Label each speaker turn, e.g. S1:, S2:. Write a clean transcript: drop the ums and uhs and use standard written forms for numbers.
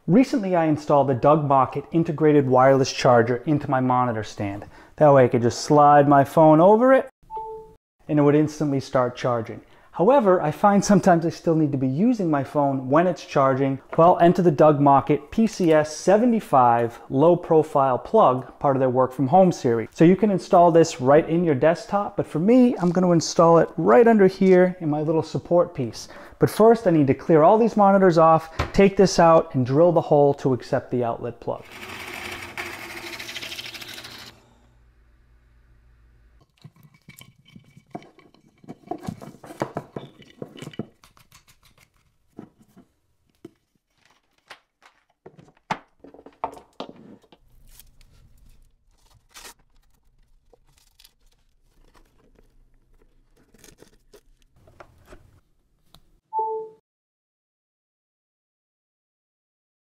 S1: Recently I installed the Mockett integrated wireless charger into my monitor stand. That way I could just slide my phone over it and it would instantly start charging. However, I find sometimes I still need to be using my phone when it's charging. Well, enter the Mockett PCS75 low profile plug, part of their work from home series. So you can install this right in your desktop, but for me, I'm going to install it right under here in my little support piece. But first I need to clear all these monitors off, take this out, and drill the hole to accept the outlet plug.